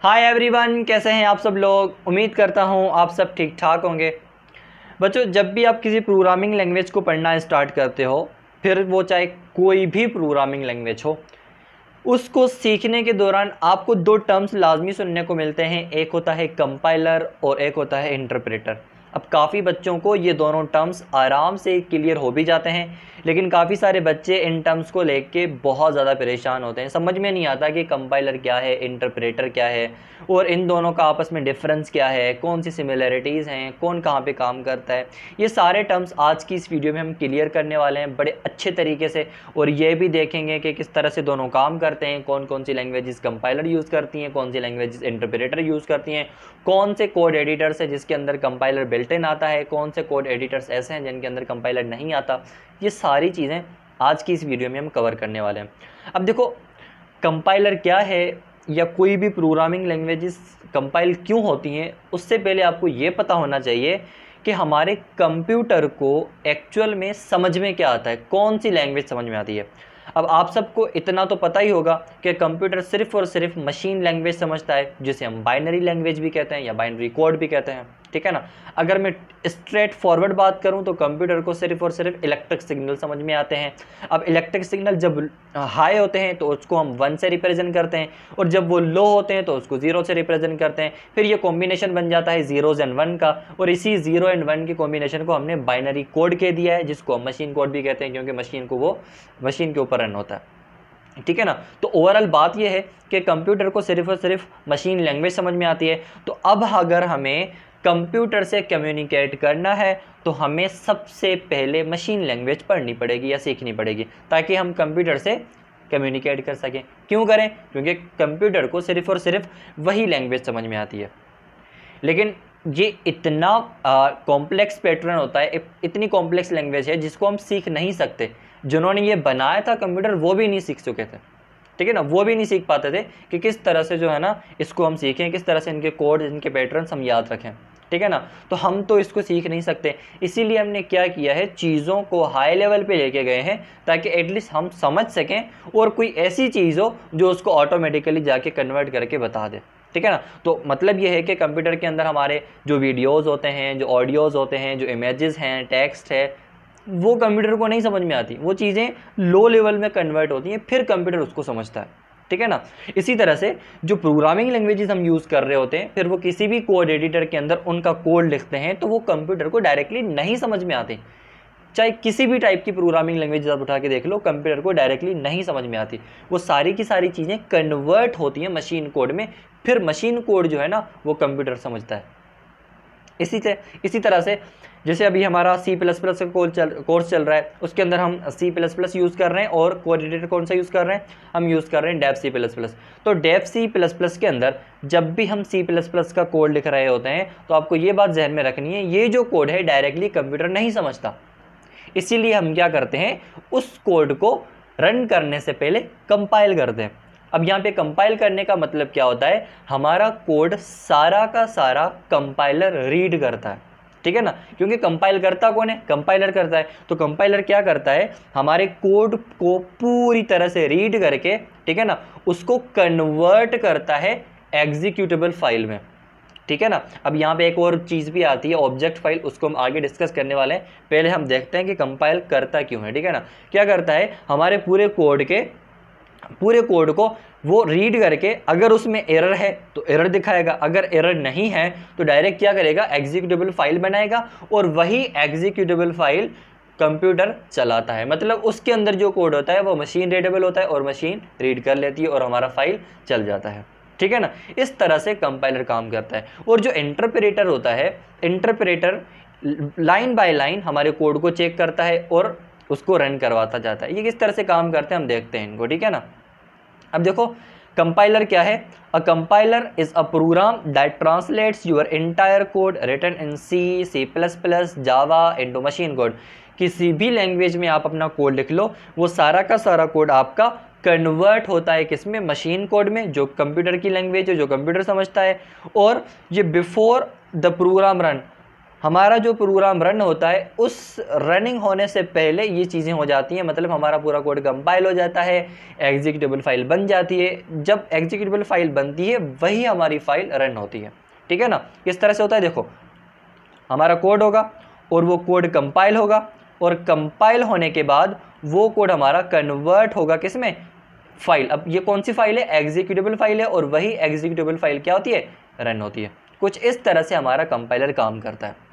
Hi everyone, कैसे हैं आप सब लोग। उम्मीद करता हूं आप सब ठीक ठाक होंगे। बच्चों, जब भी आप किसी प्रोग्रामिंग लैंग्वेज को पढ़ना स्टार्ट करते हो, फिर वो चाहे कोई भी प्रोग्रामिंग लैंग्वेज हो, उसको सीखने के दौरान आपको दो टर्म्स लाजमी सुनने को मिलते हैं। एक होता है कंपाइलर और एक होता है इंटरप्रेटर। अब काफ़ी बच्चों को ये दोनों टर्म्स आराम से क्लियर हो भी जाते हैं, लेकिन काफ़ी सारे बच्चे इन टर्म्स को लेके बहुत ज़्यादा परेशान होते हैं। समझ में नहीं आता कि कंपाइलर क्या है, इंटरप्रेटर क्या है, और इन दोनों का आपस में डिफरेंस क्या है, कौन सी सिमिलरिटीज़ हैं, कौन कहाँ पे काम करता है। ये सारे टर्म्स आज की इस वीडियो में हम क्लियर करने वाले हैं बड़े अच्छे तरीके से, और ये भी देखेंगे कि किस तरह से दोनों काम करते हैं, कौन कौन सी लैंग्वेजेस कंपाइलर यूज़ करती हैं, कौन सी लैंग्वेजेस इंटरप्रेटर यूज़ करती हैं, कौन से कोड एडिटर्स है जिसके अंदर कंपाइलर बिल्ट इन आता है, कौन से कोड एडिटर्स ऐसे हैं जिनके अंदर कंपाइलर नहीं आता। ये सारी चीज़ें आज की इस वीडियो में हम कवर करने वाले हैं। अब देखो, कंपाइलर क्या है या कोई भी प्रोग्रामिंग लैंग्वेजेस कंपाइल क्यों होती हैं, उससे पहले आपको ये पता होना चाहिए कि हमारे कंप्यूटर को एक्चुअल में समझ में क्या आता है, कौन सी लैंग्वेज समझ में आती है। अब आप सबको इतना तो पता ही होगा कि कंप्यूटर सिर्फ और सिर्फ मशीन लैंग्वेज समझता है, जिसे हम बाइनरी लैंग्वेज भी कहते हैं या बाइनरी कोड भी कहते हैं, ठीक है ना। अगर मैं स्ट्रेट फॉरवर्ड बात करूं तो कंप्यूटर को सिर्फ और सिर्फ इलेक्ट्रिक सिग्नल समझ में आते हैं। अब इलेक्ट्रिक सिग्नल जब हाई होते हैं तो उसको हम 1 से रिप्रेजेंट करते हैं, और जब वो लो होते हैं तो उसको 0 से रिप्रेजेंट करते हैं। फिर ये कॉम्बिनेशन बन जाता है 0s and 1 का, और इसी 0 and 1 की कॉम्बिनेशन को हमने बाइनरी कोड कह दिया है, जिसको हम मशीन कोड भी कहते हैं, क्योंकि मशीन के ऊपर रन होता है, ठीक है ना। तो ओवरऑल बात यह है कि कंप्यूटर को सिर्फ और सिर्फ मशीन लैंग्वेज समझ में आती है। तो अब अगर हमें कंप्यूटर से कम्युनिकेट करना है तो हमें सबसे पहले मशीन लैंग्वेज पढ़नी पड़ेगी या सीखनी पड़ेगी, ताकि हम कंप्यूटर से कम्युनिकेट कर सकें। क्यों करें? क्योंकि कंप्यूटर को सिर्फ और सिर्फ वही लैंग्वेज समझ में आती है। लेकिन ये इतना कॉम्प्लेक्स पैटर्न होता है, इतनी कॉम्प्लेक्स लैंग्वेज है जिसको हम सीख नहीं सकते। जिन्होंने ये बनाया था कंप्यूटर, वो भी नहीं सीख चुके थे, ठीक है ना। वो भी नहीं सीख पाते थे कि किस तरह से जो है ना इसको हम सीखें, किस तरह से इनके कोड, इनके पैटर्न्स हम याद रखें, ठीक है ना। तो हम तो इसको सीख नहीं सकते, इसीलिए हमने क्या किया है, चीज़ों को हाई लेवल पे लेके गए हैं, ताकि एटलीस्ट हम समझ सकें और कोई ऐसी चीज़ हो जो उसको ऑटोमेटिकली जाके कन्वर्ट करके बता दे, ठीक है ना। तो मतलब ये है कि कंप्यूटर के अंदर हमारे जो वीडियोज़ होते हैं, जो ऑडियोज़ होते हैं, जो इमेजेस हैं, टेक्स्ट है, वो कंप्यूटर को नहीं समझ में आती। वो चीज़ें लो लेवल में कन्वर्ट होती हैं, फिर कंप्यूटर उसको समझता है, ठीक है ना। इसी तरह से जो प्रोग्रामिंग लैंग्वेजेस हम यूज़ कर रहे होते हैं, फिर वो किसी भी कोड एडिटर के अंदर उनका कोड लिखते हैं तो वो कंप्यूटर को डायरेक्टली नहीं समझ में आते। चाहे किसी भी टाइप की प्रोग्रामिंग लैंग्वेज आप उठा के देख लो, कंप्यूटर को डायरेक्टली नहीं समझ में आती। वो सारी की सारी चीज़ें कन्वर्ट होती हैं मशीन कोड में, फिर मशीन कोड जो है ना वो कंप्यूटर समझता है। इसी तरह से जैसे अभी हमारा C++ का कोर्स चल रहा है, उसके अंदर हम C++ यूज़ कर रहे हैं, और कोड एडिटर कौन सा यूज़ कर रहे हैं, हम यूज़ कर रहे हैं डेव C++। तो डेव C++ के अंदर जब भी हम C++ का कोड लिख रहे होते हैं तो आपको ये बात जहन में रखनी है, ये जो कोड है डायरेक्टली कंप्यूटर नहीं समझता। इसीलिए हम क्या करते हैं, उस कोड को रन करने से पहले कंपाइल करते हैं। अब यहाँ पे कंपाइल करने का मतलब क्या होता है, हमारा कोड सारा का सारा कंपाइलर रीड करता है, ठीक है ना। क्योंकि कंपाइल करता कौन है, कंपाइलर करता है। तो कंपाइलर क्या करता है, हमारे कोड को पूरी तरह से रीड करके, ठीक है ना, उसको कन्वर्ट करता है एग्जीक्यूटेबल फाइल में, ठीक है ना। अब यहाँ पे एक और चीज़ भी आती है, ऑब्जेक्ट फाइल, उसको हम आगे डिस्कस करने वाले हैं। पहले हम देखते हैं कि कंपाइल करता क्यों है, ठीक है ना। क्या करता है, हमारे पूरे कोड को वो रीड करके, अगर उसमें एरर है तो एरर दिखाएगा, अगर एरर नहीं है तो डायरेक्ट क्या करेगा, एग्जीक्यूटेबल फाइल बनाएगा, और वही एग्जीक्यूटेबल फाइल कंप्यूटर चलाता है। मतलब उसके अंदर जो कोड होता है वो मशीन रीडेबल होता है, और मशीन रीड कर लेती है, और हमारा फाइल चल जाता है, ठीक है ना। इस तरह से कंपाइलर काम करता है। और जो इंटरप्रेटर होता है, इंटरप्रेटर लाइन बाय लाइन हमारे कोड को चेक करता है और उसको रन करवाता जाता है। ये किस तरह से काम करते हैं हम देखते हैं इनको, ठीक है ना। अब देखो, कंपाइलर क्या है, a compiler is a program that translates your entire code written in C++, Java into machine code. किसी भी लैंग्वेज में आप अपना कोड लिख लो, वो सारा का सारा कोड आपका कन्वर्ट होता है किसमें, मशीन कोड में, जो कंप्यूटर की लैंग्वेज है, जो कंप्यूटर समझता है। और ये बिफोर द प्रोग्राम रन, हमारा जो प्रोग्राम रन होता है उस रनिंग होने से पहले ये चीज़ें हो जाती हैं, मतलब हमारा पूरा कोड कंपाइल हो जाता है, एग्जीक्यूटेबल फाइल बन जाती है। जब एग्जीक्यूटेबल फाइल बनती है वही हमारी फाइल रन होती है, ठीक है ना। किस तरह से होता है, देखो हमारा कोड होगा और वो कोड कंपाइल होगा, और कंपाइल होने के बाद वो कोड हमारा कन्वर्ट होगा किस में, फाइल। अब ये कौन सी फाइल है, एग्जीक्यूटेबल फाइल है, और वही एग्जीक्यूटेबल फाइल क्या होती है, रन होती है। कुछ इस तरह से हमारा कंपाइलर काम करता है।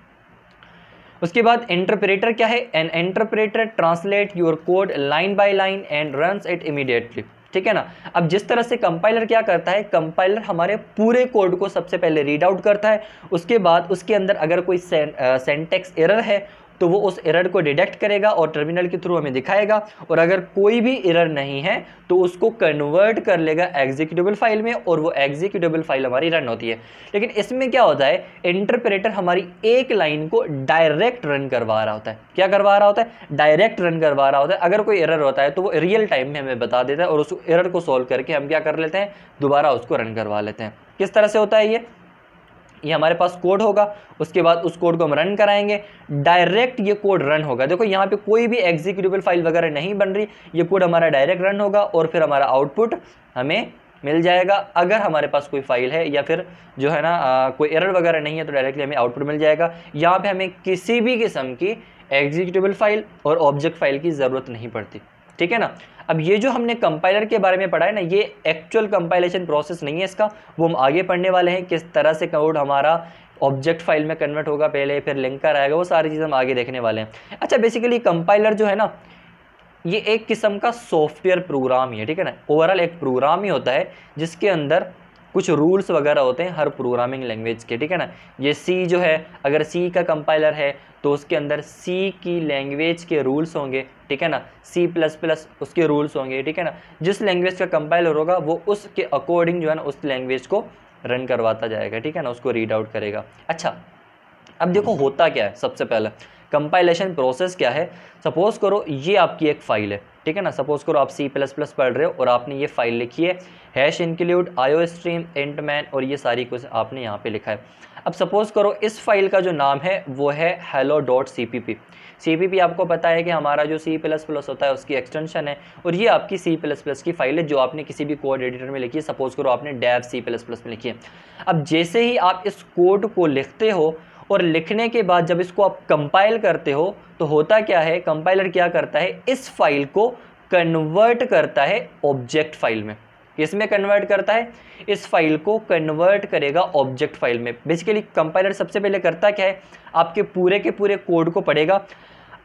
उसके बाद इंटरप्रेटर क्या है, N interpreter translate your code line by line and runs it immediately, ठीक है ना। अब जिस तरह से कंपाइलर क्या करता है, कंपाइलर हमारे पूरे कोड को सबसे पहले रीड आउट करता है, उसके बाद उसके अंदर अगर कोई सिंटैक्स एरर है तो वो उस एरर को डिटेक्ट करेगा और टर्मिनल के थ्रू हमें दिखाएगा, और अगर कोई भी एरर नहीं है तो उसको कन्वर्ट कर लेगा एग्जीक्यूटेबल फाइल में, और वो एग्जीक्यूटेबल फाइल हमारी रन होती है। लेकिन इसमें क्या होता है, इंटरप्रेटर हमारी एक लाइन को डायरेक्ट रन करवा रहा होता है। क्या करवा रहा होता है, डायरेक्ट रन करवा रहा होता है। अगर कोई एरर होता है तो वो रियल टाइम में हमें बता देता है, और उस एरर को सॉल्व करके हम क्या कर लेते हैं, दोबारा उसको रन करवा लेते हैं। किस तरह से होता है ये हमारे पास कोड होगा, उसके बाद उस कोड को हम रन कराएंगे, डायरेक्ट ये कोड रन होगा। देखो यहाँ पे कोई भी एग्जीक्यूटेबल फाइल वगैरह नहीं बन रही, ये कोड हमारा डायरेक्ट रन होगा और फिर हमारा आउटपुट हमें मिल जाएगा। अगर हमारे पास कोई फाइल है या फिर जो है ना कोई एरर वगैरह नहीं है तो डायरेक्टली हमें आउटपुट मिल जाएगा। यहाँ पे हमें किसी भी किस्म की एग्जीक्यूटेबल फाइल और ऑब्जेक्ट फाइल की ज़रूरत नहीं पड़ती, ठीक है ना। अब ये जो हमने कंपाइलर के बारे में पढ़ा है ना, ये एक्चुअल कंपाइलेशन प्रोसेस नहीं है इसका, वो हम आगे पढ़ने वाले हैं। किस तरह से कोड हमारा ऑब्जेक्ट फाइल में कन्वर्ट होगा पहले, फिर लिंकर आएगा, वो सारी चीज़ हम आगे देखने वाले हैं। अच्छा, बेसिकली कंपाइलर जो है ना, ये एक किस्म का सॉफ्टवेयर प्रोग्राम ही है, ठीक है ना। ओवरऑल एक प्रोग्राम ही होता है जिसके अंदर कुछ रूल्स वगैरह होते हैं हर प्रोग्रामिंग लैंग्वेज के, ठीक है ना। ये सी जो है, अगर सी का कंपाइलर है तो उसके अंदर सी की लैंग्वेज के रूल्स होंगे, ठीक है ना। C++ उसके रूल्स होंगे, ठीक है ना। जिस लैंग्वेज का कंपाइलर होगा वो उसके अकॉर्डिंग जो है ना उस लैंग्वेज को रन करवाता जाएगा, ठीक है ना, उसको रीड आउट करेगा। अच्छा, अब देखो होता क्या है, सबसे पहले कंपाइलेशन प्रोसेस क्या है। सपोज करो ये आपकी एक फाइल है, ठीक है ना। सपोज करो आप C++ पढ़ रहे हो और आपने ये फाइल लिखी है, hash include IOStream int man, और ये सारी कुछ आपने यहाँ पे लिखा है। अब सपोज करो इस फाइल का जो नाम है वो है hello.cpp। CPP आपको पता है कि हमारा जो C++ होता है उसकी एक्सटेंशन है, और ये आपकी C++ की फाइल है जो आपने किसी भी कोड एडिटर में लिखी है। सपोज करो आपने dev C++ में लिखी है। अब जैसे ही आप इस कोड को लिखते हो और लिखने के बाद जब इसको आप कंपाइल करते हो तो होता क्या है, कंपाइलर क्या करता है, इस फाइल को कन्वर्ट करता है ऑब्जेक्ट फाइल में। किसमें कन्वर्ट करता है, इस फाइल को कन्वर्ट करेगा ऑब्जेक्ट फाइल में। बेसिकली कंपाइलर सबसे पहले करता क्या है, आपके पूरे के पूरे कोड को पढ़ेगा।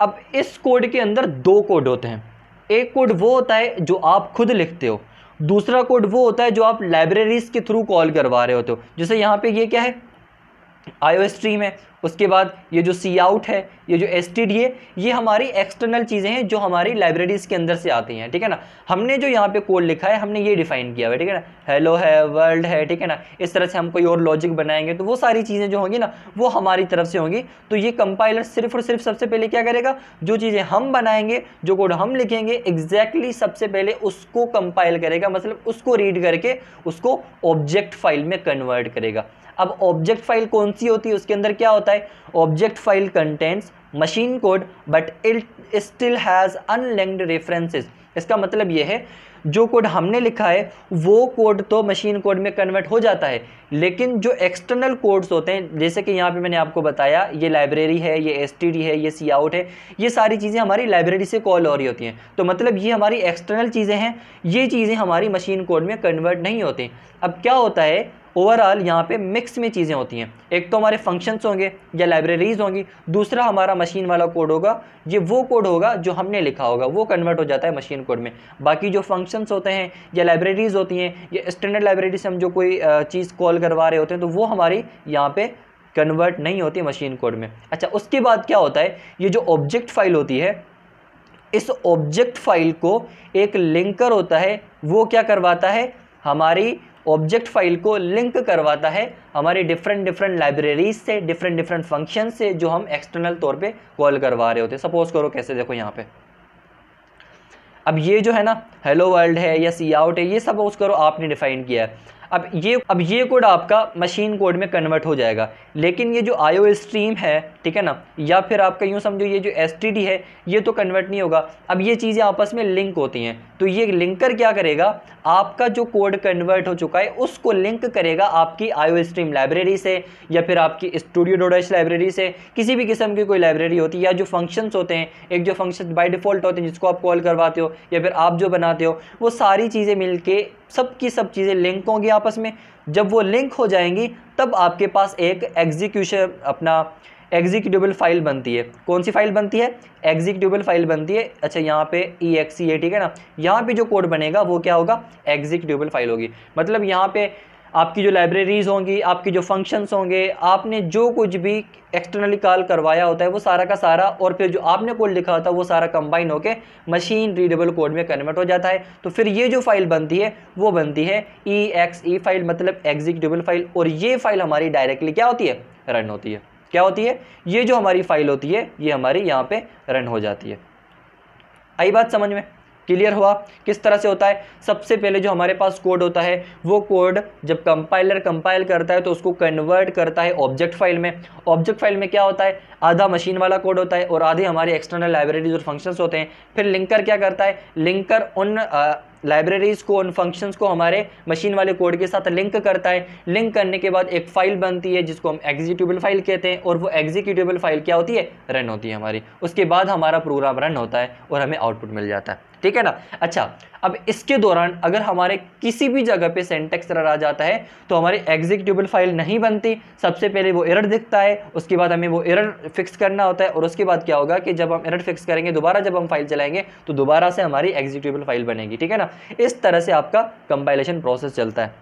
अब इस कोड के अंदर दो कोड होते हैं, एक कोड वो होता है जो आप खुद लिखते हो, दूसरा कोड वो होता है जो आप लाइब्रेरीज के थ्रू कॉल करवा रहे होते हो। जैसे यहाँ पे ये क्या है, IOStream है, उसके बाद ये जो cout है, ये जो std है, ये हमारी एक्सटर्नल चीज़ें हैं जो हमारी लाइब्रेरीज के अंदर से आती हैं, ठीक है ना। हमने जो यहाँ पे कोड लिखा है हमने ये डिफाइन किया हुआ है, ठीक है ना। हेलो है, वर्ल्ड है, ठीक है ना। इस तरह से हम कोई और लॉजिक बनाएंगे तो वो सारी चीज़ें जो होंगी ना वो हमारी तरफ से होंगी। तो ये कंपाइलर सिर्फ और सिर्फ सबसे पहले क्या करेगा, जो चीज़ें हम बनाएंगे, जो कोड हम लिखेंगे एग्जैक्टली सबसे पहले उसको कंपाइल करेगा, मतलब उसको रीड करके उसको ऑब्जेक्ट फाइल में कन्वर्ट करेगा। अब ऑब्जेक्ट फाइल कौन सी होती है, उसके अंदर क्या होता है, object file contains machine code but it still has unlinked references. इसका मतलब यह है जो कोड हमने लिखा है वो कोड तो मशीन कोड में कन्वर्ट हो जाता है, लेकिन जो एक्सटर्नल कोड्स होते हैं, जैसे कि यहाँ पे मैंने आपको बताया ये लाइब्रेरी है, ये std है, ये cout है, ये सारी चीज़ें हमारी लाइब्रेरी से कॉल हो रही होती हैं। तो मतलब ये हमारी एक्सटर्नल चीज़ें हैं, ये चीज़ें हमारी मशीन कोड में कन्वर्ट नहीं होती। अब क्या होता है, ओवरऑल यहाँ पे मिक्स में चीज़ें होती हैं, एक तो हमारे फंक्शंस होंगे या लाइब्रेरीज होंगी, दूसरा हमारा मशीन वाला कोड होगा, ये वो कोड होगा जो हमने लिखा होगा, वो कन्वर्ट हो जाता है मशीन कोड में। बाकी जो फंक्शंस होते हैं या लाइब्रेरीज होती हैं या स्टैंडर्ड लाइब्रेरी से हम जो कोई चीज़ कॉल करवा रहे होते हैं तो वो हमारी यहाँ पे कन्वर्ट नहीं होती मशीन कोड में। अच्छा, उसके बाद क्या होता है, ये जो ऑब्जेक्ट फाइल होती है, इस ऑब्जेक्ट फाइल को एक लिंकर होता है, वो क्या करवाता है, हमारी ऑब्जेक्ट फाइल को लिंक करवाता है हमारी डिफरेंट लाइब्रेरीज से, डिफरेंट फंक्शन से जो हम एक्सटर्नल तौर पे कॉल करवा रहे होते हैं। सपोज करो कैसे, देखो यहाँ पे अब ये जो है ना हेलो वर्ल्ड है या cout है, ये सपोज करो आपने डिफाइन किया है। अब ये कोड आपका मशीन कोड में कन्वर्ट हो जाएगा, लेकिन ये जो IO स्ट्रीम है, ठीक है ना, या फिर आपका यूँ समझो ये जो STD है, ये तो कन्वर्ट नहीं होगा। अब ये चीज़ें आपस में लिंक होती हैं, तो ये लिंकर क्या करेगा, आपका जो कोड कन्वर्ट हो चुका है उसको लिंक करेगा आपकी IO स्ट्रीम लाइब्रेरी से, या फिर आपकी Studio.h लाइब्रेरी से, किसी भी किस्म की कोई लाइब्रेरी होती है, या जो फंक्शंस होते हैं, एक जो फंक्शन बाय डिफ़ॉल्ट होते हैं जिसको आप कॉल करवाते हो या फिर आप जो बनाते हो, वो सारी चीज़ें मिलके सब की सब चीज़ें लिंक होंगी आपस में। जब वो लिंक हो जाएंगी तब आपके पास एक एग्जीक्यूटेबल फाइल बनती है। कौन सी फाइल बनती है? एग्जीक्यूटेबल फाइल बनती है। अच्छा, यहाँ पे exe है, ठीक है ना, यहाँ पे जो कोड बनेगा वो क्या होगा, एग्जीक्यूटेबल फाइल होगी। मतलब यहाँ पे आपकी जो लाइब्रेरीज होंगी, आपकी जो फंक्शंस होंगे, आपने जो कुछ भी एक्सटर्नली कॉल करवाया होता है वो सारा का सारा, और फिर जो आपने कोड लिखा होता है वो सारा कंबाइन होके मशीन रीडेबल कोड में कन्वर्ट हो जाता है। तो फिर ये जो फाइल बनती है वो बनती है exe फाइल, मतलब एग्जीक्यूटेबल फाइल। और ये फाइल हमारी डायरेक्टली क्या होती है, रन होती है। क्या होती है? ये जो हमारी फाइल होती है ये हमारी यहाँ पे रन हो जाती है। आई बात समझ में? क्लियर हुआ किस तरह से होता है? सबसे पहले जो हमारे पास कोड होता है वो कोड जब कंपाइलर कंपाइल करता है तो उसको कन्वर्ट करता है ऑब्जेक्ट फाइल में। ऑब्जेक्ट फाइल में क्या होता है, आधा मशीन वाला कोड होता है और आधे हमारे एक्सटर्नल लाइब्रेरीज और फंक्शंस होते हैं। फिर लिंकर क्या करता है, लिंकर उन लाइब्रेरीज को, उन फंक्शंस को हमारे मशीन वाले कोड के साथ लिंक करता है। लिंक करने के बाद एक फाइल बनती है जिसको हम एग्जीक्यूटेबल फाइल कहते हैं, और वो एग्जीक्यूटेबल फाइल क्या होती है, रन होती है हमारी। उसके बाद हमारा प्रोग्राम रन होता है और हमें आउटपुट मिल जाता है, ठीक है ना। अच्छा, अब इसके दौरान अगर हमारे किसी भी जगह पे सिंटैक्स एरर आ जाता है तो हमारी एग्जीक्यूटेबल फाइल नहीं बनती। सबसे पहले वो एरर दिखता है, उसके बाद हमें वो एरर फिक्स करना होता है, और उसके बाद क्या होगा कि जब हम एरर फिक्स करेंगे, दोबारा जब हम फाइल चलाएंगे तो दोबारा से हमारी एग्जीक्यूटेबल फाइल बनेगी, ठीक है ना। इस तरह से आपका कंपाइलेशन प्रोसेस चलता है।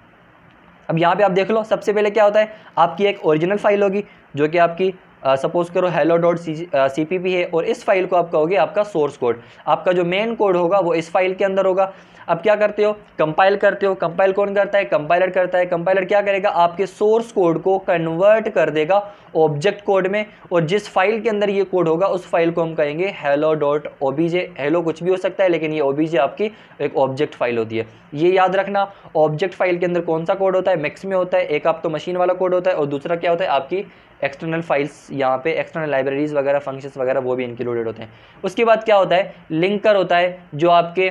अब यहाँ पे आप देख लो, सबसे पहले क्या होता है, आपकी एक ओरिजिनल फाइल होगी जो कि आपकी सपोज करो hello.cpp है, और इस फाइल को आप कहोगे आपका सोर्स कोड। आपका जो मेन कोड होगा वो इस फाइल के अंदर होगा। अब क्या करते हो, कंपाइल करते हो। कंपाइल कौन करता है, कंपाइलर करता है। कंपाइलर क्या करेगा, आपके सोर्स कोड को कन्वर्ट कर देगा ऑब्जेक्ट कोड में, और जिस फाइल के अंदर ये कोड होगा उस फाइल को हम कहेंगे hello.obj। हेलो कुछ भी हो सकता है, लेकिन ये obj आपकी एक ऑब्जेक्ट फाइल होती है। ये याद रखना, ऑब्जेक्ट फाइल के अंदर कौन सा कोड होता है, मिक्स में होता है। एक आप तो मशीन वाला कोड होता है, और दूसरा क्या होता है, आपकी एक्सटर्नल फाइल्स, यहाँ पे एक्सटर्नल लाइब्रेरीज वगैरह, फंक्शंस वगैरह वो भी इंक्लूडेड होते हैं। उसके बाद क्या होता है, लिंकर होता है जो आपके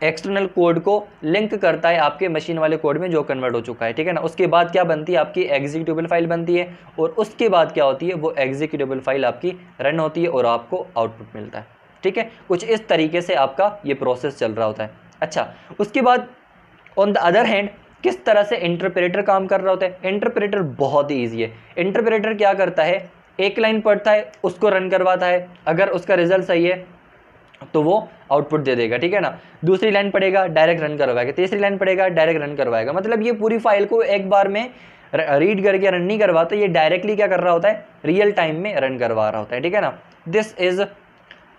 एक्सटर्नल कोड को लिंक करता है आपके मशीन वाले कोड में जो कन्वर्ट हो चुका है, ठीक है ना। उसके बाद क्या बनती है, आपकी एग्जीक्यूटेबल फाइल बनती है, और उसके बाद क्या होती है, वो एग्जीक्यूटेबल फाइल आपकी रन होती है और आपको आउटपुट मिलता है, ठीक है। कुछ इस तरीके से आपका ये प्रोसेस चल रहा होता है। अच्छा, उसके बाद ऑन द अदर हैंड किस तरह से इंटरप्रेटर काम कर रहा होता है। इंटरप्रेटर बहुत ही ईजी है। इंटरप्रेटर क्या करता है, एक लाइन पढ़ता है, उसको रन करवाता है, अगर उसका रिजल्ट सही है तो वो आउटपुट दे देगा, ठीक है ना। दूसरी लाइन पढ़ेगा, डायरेक्ट रन करवाएगा। तीसरी लाइन पढ़ेगा, डायरेक्ट रन करवाएगा। मतलब ये पूरी फाइल को एक बार में रीड करके रन नहीं करवाता, ये डायरेक्टली क्या कर रहा होता है, रियल टाइम में रन करवा रहा होता है, ठीक है ना। This is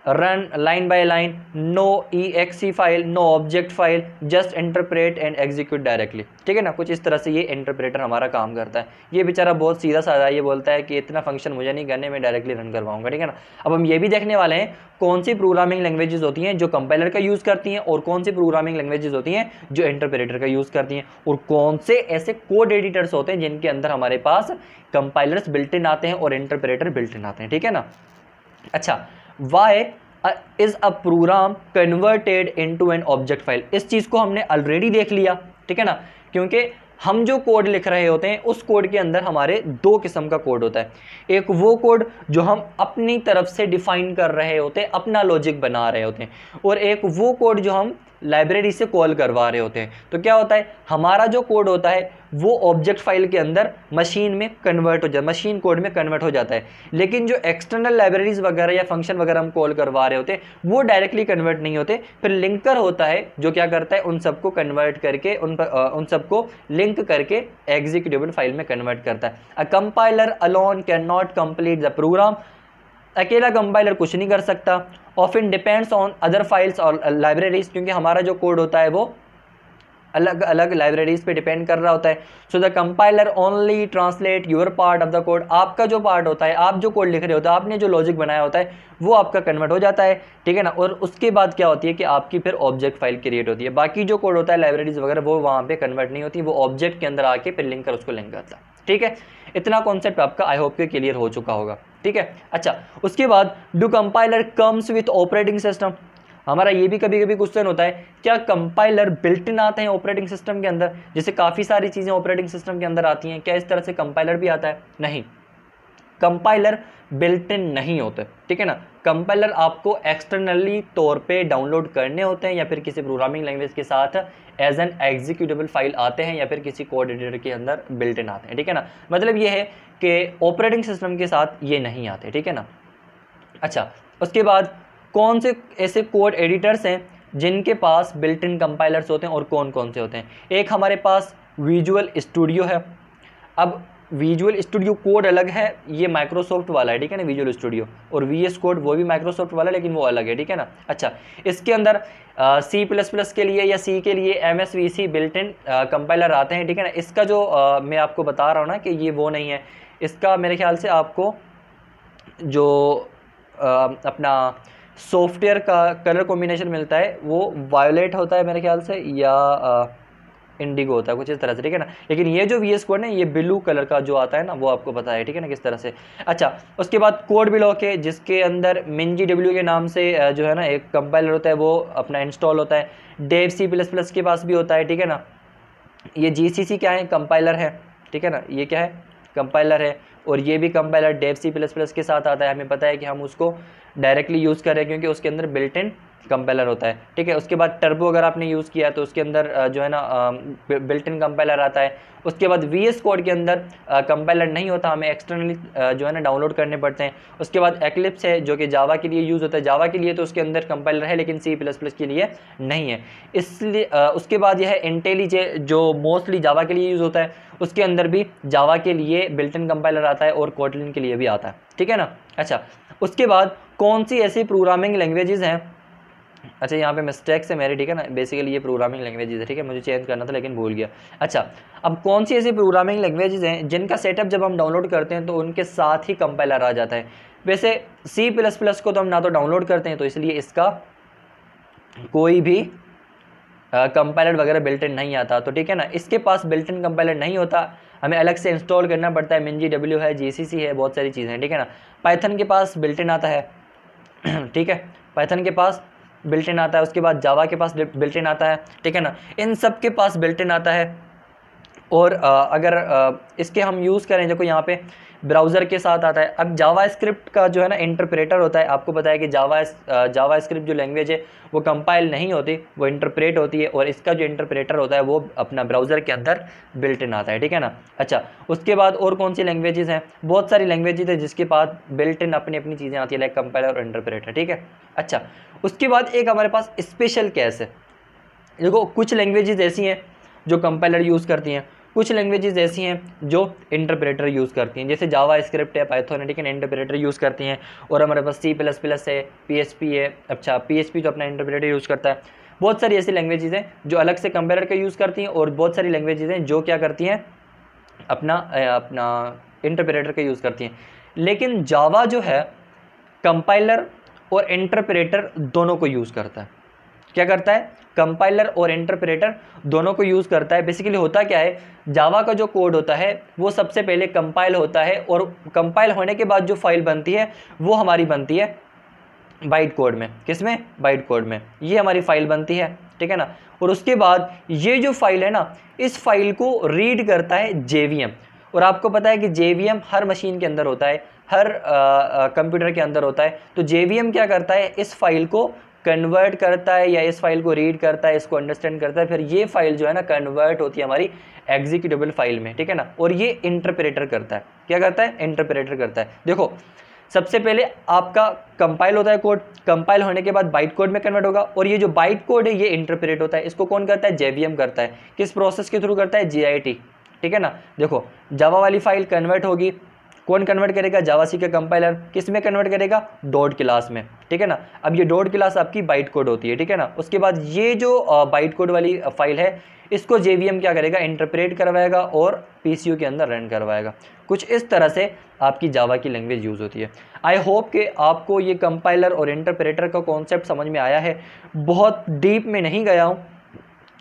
run line by line, no exe file, no object file, just interpret and execute directly, ठीक है ना। कुछ इस तरह से ये इंटरप्रेटर हमारा काम करता है। ये बेचारा बहुत सीधा साधा है, ये बोलता है कि इतना फंक्शन मुझे नहीं करने, मैं डायरेक्टली रन करवाऊंगा, ठीक है ना। अब हम ये भी देखने वाले हैं कौन सी प्रोग्रामिंग लैंग्वेजेस होती हैं जो कंपाइलर का यूज़ करती हैं, और कौन सी प्रोग्रामिंग लैंग्वेजेस होती हैं जो इंटरप्रेटर का यूज़ करती हैं, और कौन से ऐसे कोड एडिटर्स होते हैं जिनके अंदर हमारे पास कंपाइलर्स बिल्ट इन आते हैं और इंटरप्रेटर बिल्ट इन आते हैं, ठीक है ना। अच्छा, why is a program converted into an object file, इस चीज़ को हमने ऑलरेडी देख लिया, ठीक है ना। क्योंकि हम जो कोड लिख रहे होते हैं उस कोड के अंदर हमारे दो किस्म का कोड होता है। एक वो कोड जो हम अपनी तरफ से डिफाइन कर रहे होते हैं, अपना लॉजिक बना रहे होते हैं, और एक वो कोड जो हम लाइब्रेरी से कॉल करवा रहे होते हैं। तो क्या होता है, हमारा जो कोड होता है वो ऑब्जेक्ट फाइल के अंदर मशीन में कन्वर्ट हो जाता है, मशीन कोड में कन्वर्ट हो जाता है। लेकिन जो एक्सटर्नल लाइब्रेरीज वगैरह या फंक्शन वगैरह हम कॉल करवा रहे होते हैं वो डायरेक्टली कन्वर्ट नहीं होते। फिर लिंकर होता है जो क्या करता है, उन सबको कन्वर्ट करके उन सबको लिंक करके एग्जीक्यूटेबल फाइल में कन्वर्ट करता है। A compiler alone can not complete the program, अकेला कंपाइलर कुछ नहीं कर सकता। Often depends on other files और लाइब्रेरीज, क्योंकि हमारा जो कोड होता है वो अलग अलग लाइब्रेरीज पे डिपेंड कर रहा होता है। So the compiler only translate your part of the code, आपका जो पार्ट होता है, आप जो कोड लिख रहे होते हैं, आपने जो लॉजिक बनाया होता है वो आपका कन्वर्ट हो जाता है, ठीक है ना। और उसके बाद क्या होती है कि आपकी फिर ऑब्जेक्ट फाइल क्रिएट होती है। बाकी जो कोड होता है लाइब्रेरीज वगैरह वो वहाँ पे कन्वर्ट नहीं होती, वो ऑब्जेक्ट के अंदर आके फिर लिंकर उसको लिंक करता है, ठीक है। इतना कॉन्सेप्ट आपका आई होप के क्लियर हो चुका होगा, ठीक है। अच्छा, उसके बाद do compiler comes with operating system. हमारा ये भी कभी कभी क्वेश्चन होता है, क्या कंपाइलर बिल्ट इन आते हैं ऑपरेटिंग सिस्टम के अंदर? जैसे काफ़ी सारी चीज़ें ऑपरेटिंग सिस्टम के अंदर आती हैं, क्या इस तरह से कंपाइलर भी आता है? नहीं, कंपाइलर बिल्ट इन नहीं होते, ठीक है ना। कंपाइलर आपको एक्सटर्नली तौर पे डाउनलोड करने होते हैं या फिर किसी प्रोग्रामिंग लैंग्वेज के साथ एज एन एग्जीक्यूटेबल फाइल आते हैं या फिर किसी कोड एडिटर के अंदर बिल्ट इन आते हैं, ठीक है ना। मतलब ये है कि ऑपरेटिंग सिस्टम के साथ ये नहीं आते, ठीक है ना। अच्छा, उसके बाद कौन से ऐसे कोड एडिटर्स हैं जिनके पास बिल्ट इन कंपाइलर्स होते हैं और कौन कौन से होते हैं? एक हमारे पास विजुअल स्टूडियो है। अब विजुअल स्टूडियो कोड अलग है, ये माइक्रोसॉफ्ट वाला है, ठीक है ना, विजुअल स्टूडियो। और VS कोड वो भी माइक्रोसॉफ्ट वाला है लेकिन वो अलग है, ठीक है ना। अच्छा, इसके अंदर C++ के लिए या C के लिए MSVC बिल्ट इन कंपाइलर आते हैं, ठीक है ना। इसका जो मैं आपको बता रहा हूँ ना कि ये वो नहीं है, इसका मेरे ख्याल से आपको जो अपना सॉफ्टवेयर का कलर कॉम्बिनेशन मिलता है वो वायोलेट होता है मेरे ख्याल से, या इंडिगो होता है कुछ इस तरह से, ठीक है ना। लेकिन ये जो VS कोड है ये ब्लू कलर का जो आता है ना वो आपको पता है, ठीक है ना, किस तरह से। अच्छा, उसके बाद कोड ब्लॉक है जिसके अंदर MinGW के नाम से जो है ना एक कंपाइलर होता है वो अपना इंस्टॉल होता है। डेव C++ के पास भी होता है, ठीक है ना। ये GCC क्या है? कंपाइलर है, ठीक है ना। ये क्या है? कंपाइलर है। और ये भी कंपाइलर डेव C++ के साथ आता है। हमें पता है कि हम उसको डायरेक्टली यूज़ कर रहे हैं क्योंकि उसके अंदर बिल्ट इन कंपाइलर होता है, ठीक है। उसके बाद टर्बो अगर आपने यूज़ किया तो उसके अंदर जो है ना बिल्ट इन कंपाइलर आता है। उसके बाद VS कोड के अंदर कंपाइलर नहीं होता, हमें एक्सटर्नली जो है ना डाउनलोड करने पड़ते हैं। उसके बाद एक्लिप्स है जो कि जावा के लिए यूज़ होता है। जावा के लिए तो उसके अंदर कंपाइलर है लेकिन C++ के लिए नहीं है, इसलिए उसके बाद यह है इंटेलीजे जो मोस्टली जावा के लिए यूज़ होता है। उसके अंदर भी जावा के लिए बिल्ट इन कंपाइलर आता है और कोटलिन के लिए भी आता है, ठीक है ना। अच्छा, उसके बाद कौन सी ऐसी प्रोग्रामिंग लैंग्वेजेस हैं? अच्छा, यहाँ पे मिस्टेक्स है मेरी, ठीक है ना। बेसिकली ये प्रोग्रामिंग लैंग्वेजेस है, ठीक है, मुझे चेंज करना था लेकिन भूल गया। अच्छा, अब कौन सी ऐसी प्रोग्रामिंग लैंग्वेजेस हैं जिनका सेटअप जब हम डाउनलोड करते हैं तो उनके साथ ही कंपाइलर आ जाता है? वैसे C++ को तो हम ना तो डाउनलोड करते हैं तो इसलिए इसका कोई भी कंपाइलर वगैरह बिल्ट इन नहीं आता, तो ठीक है ना। इसके पास बिल्ट इन कंपाइलर नहीं होता, हमें अलग से इंस्टॉल करना पड़ता है। MinGW है, GCC है, बहुत सारी चीज़ें हैं, ठीक है ना। पाइथन के पास बिल्ट इन आता है ठीक है, पाइथन के पास बिल्ट इन आता है। उसके बाद जावा के पास बिल्ट इन आता है, ठीक है ना। इन सब के पास बिल्ट इन आता है। और अगर इसके हम यूज़ करें, देखो यहाँ पे ब्राउज़र के साथ आता है। अब जावा स्क्रिप्ट का जो है ना इंटरप्रेटर होता है, आपको पता है कि जावा स्क्रिप्ट जो लैंग्वेज है वो कंपाइल नहीं होती, वो इंटरप्रेट होती है। और इसका जो इंटरप्रेटर होता है वो अपना ब्राउज़र के अंदर बिल्ट इन आता है, ठीक है ना। अच्छा, उसके बाद और कौन सी लैंग्वेजेस हैं? बहुत सारी लैंग्वेजेस है जिसके पास बिल्ट इन अपनी अपनी चीज़ें आती है, लाइक कंपाइलर और इंटरप्रेटर, ठीक है। अच्छा, उसके बाद एक हमारे पास स्पेशल केस है। देखो, कुछ लैंग्वेजेस ऐसी हैं जो कंपाइलर यूज़ करती हैं, कुछ लैंग्वेजेस ऐसी हैं जो इंटरप्रेटर यूज़ करती हैं। जैसे जावा स्क्रिप्ट है, पाइथन है, ठीक है, इंटरप्रेटर यूज़ करती हैं। और हमारे पास C++ है, PHP है। अच्छा, PHP तो अपना इंटरप्रेटर यूज़ करता है। बहुत सारी ऐसी लैंग्वेजेस हैं जो अलग से कंपाइलर का यूज़ करती हैं और बहुत सारी लैंग्वेजेस हैं जो क्या करती हैं, अपना इंटरप्रेटर का यूज़ करती हैं। लेकिन जावा जो है कंपाइलर और इंटरप्रेटर दोनों को यूज़ करता है। क्या करता है? कंपाइलर और इंटरप्रेटर दोनों को यूज़ करता है। बेसिकली होता क्या है, जावा का जो कोड होता है वो सबसे पहले कंपाइल होता है और कंपाइल होने के बाद जो फाइल बनती है वो हमारी बनती है बाइट कोड में। किसमें? बाइट कोड में ये हमारी फाइल बनती है, ठीक है ना। और उसके बाद ये जो फाइल है ना, इस फाइल को रीड करता है JVM। और आपको पता है कि JVM हर मशीन के अंदर होता है, हर कंप्यूटर के अंदर होता है। तो JVM क्या करता है, इस फाइल को कन्वर्ट करता है या इस फाइल को रीड करता है, इसको अंडरस्टैंड करता है। फिर ये फाइल जो है ना कन्वर्ट होती है हमारी एग्जीक्यूटेबल फाइल में, ठीक है ना। और ये इंटरप्रेटर करता है। क्या करता है? इंटरप्रेटर करता है। देखो, सबसे पहले आपका कंपाइल होता है कोड, कंपाइल होने के बाद बाइट कोड में कन्वर्ट होगा। और ये जो बाइट कोड है ये इंटरप्रेट होता है। इसको कौन करता है? JVM करता है। किस प्रोसेस के थ्रू करता है? JIT, ठीक है ना। देखो, जावा वाली फाइल कन्वर्ट होगी कौन कन्वर्ट करेगा? जावासी का कंपाइलर। किस में कन्वर्ट करेगा? डॉट क्लास में, ठीक है ना। अब ये डॉट क्लास आपकी बाइट कोड होती है, ठीक है ना। उसके बाद ये जो बाइट कोड वाली फाइल है इसको JVM क्या करेगा? इंटरप्रेट करवाएगा और PCU के अंदर रन करवाएगा। कुछ इस तरह से आपकी जावा की लैंग्वेज यूज़ होती है। आई होप कि आपको ये कंपाइलर और इंटरप्रेटर का कॉन्सेप्ट समझ में आया है। बहुत डीप में नहीं गया हूँ,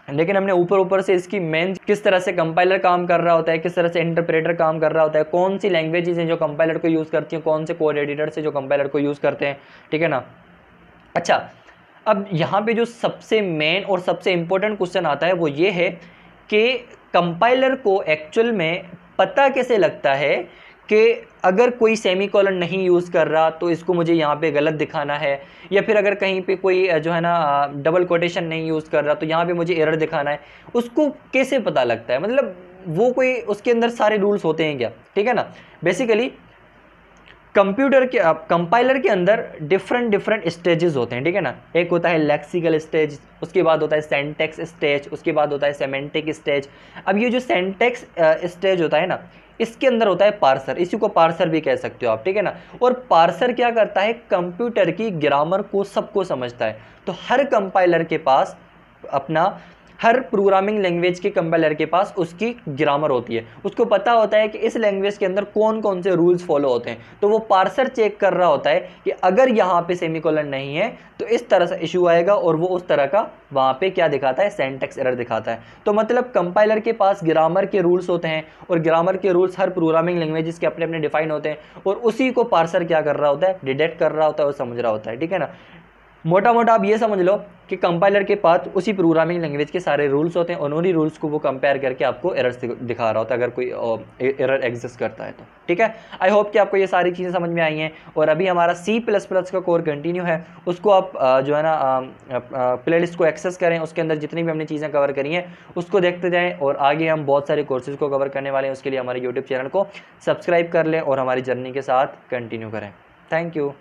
लेकिन हमने ऊपर ऊपर से इसकी मेन किस तरह से कंपाइलर काम कर रहा होता है, किस तरह से इंटरप्रेटर काम कर रहा होता है, कौन सी लैंग्वेजेस हैं जो कंपाइलर को यूज़ करती हैं, कौन से कोड एडिटर से जो कंपाइलर को यूज़ करते हैं, ठीक है ना। अच्छा, अब यहाँ पे जो सबसे मेन और सबसे इम्पोर्टेंट क्वेश्चन आता है वो ये है कि कंपाइलर को एक्चुअल में पता कैसे लगता है कि अगर कोई सेमीकोलन नहीं यूज़ कर रहा तो इसको मुझे यहाँ पे गलत दिखाना है, या फिर अगर कहीं पे कोई जो है ना डबल कोटेशन नहीं यूज़ कर रहा तो यहाँ पे मुझे एरर दिखाना है। उसको कैसे पता लगता है? मतलब वो कोई उसके अंदर सारे रूल्स होते हैं क्या, ठीक है ना। बेसिकली कंप्यूटर के कंपाइलर के अंदर डिफरेंट स्टेजेस होते हैं, ठीक है ना। एक होता है लेक्सिकल स्टेज, उसके बाद होता है सिंटैक्स स्टेज, उसके बाद होता है सेमेंटिक स्टेज। अब ये जो सिंटैक्स स्टेज होता है ना, इसके अंदर होता है पार्सर, इसी को पार्सर भी कह सकते हो आप, ठीक है ना। और पार्सर क्या करता है? कंप्यूटर की ग्रामर को सबको समझता है। तो हर कंपाइलर के पास अपना, हर प्रोग्रामिंग लैंग्वेज के कंपाइलर के पास उसकी ग्रामर होती है। उसको पता होता है कि इस लैंग्वेज के अंदर कौन कौन से रूल्स फॉलो होते हैं। तो वो पार्सर चेक कर रहा होता है कि अगर यहाँ पे सेमीकोलन नहीं है तो इस तरह से इशू आएगा, और वो उस तरह का वहाँ पे क्या दिखाता है? सिंटैक्स एरर दिखाता है। तो मतलब कंपाइलर के पास ग्रामर के रूल्स होते हैं, और ग्रामर के रूल्स हर प्रोग्रामिंग लैंग्वेजेस के अपने अपने डिफाइन होते हैं, और उसी को पार्सर क्या कर रहा होता है? डिटेक्ट कर रहा होता है और समझ रहा होता है, ठीक है ना। मोटा मोटा आप ये समझ लो कि कंपाइलर के पास उसी प्रोग्रामिंग लैंग्वेज के सारे रूल्स होते हैं, और उन्हीं रूल्स को वो कंपेयर करके आपको एरर्स दिखा रहा होता है अगर कोई एरर एग्जिस्ट करता है तो, ठीक है। आई होप कि आपको ये सारी चीज़ें समझ में आई हैं। और अभी हमारा C++ का कोर कंटिन्यू है, उसको आप जो है ना प्लेलिस्ट को एक्सेस करें, उसके अंदर जितनी भी हमने चीज़ें कवर करी हैं उसको देखते जाएँ, और आगे हम बहुत सारे कोर्सेज़ को कवर करने वाले हैं। उसके लिए हमारे यूट्यूब चैनल को सब्सक्राइब कर लें और हमारी जर्नी के साथ कंटिन्यू करें। Thank you.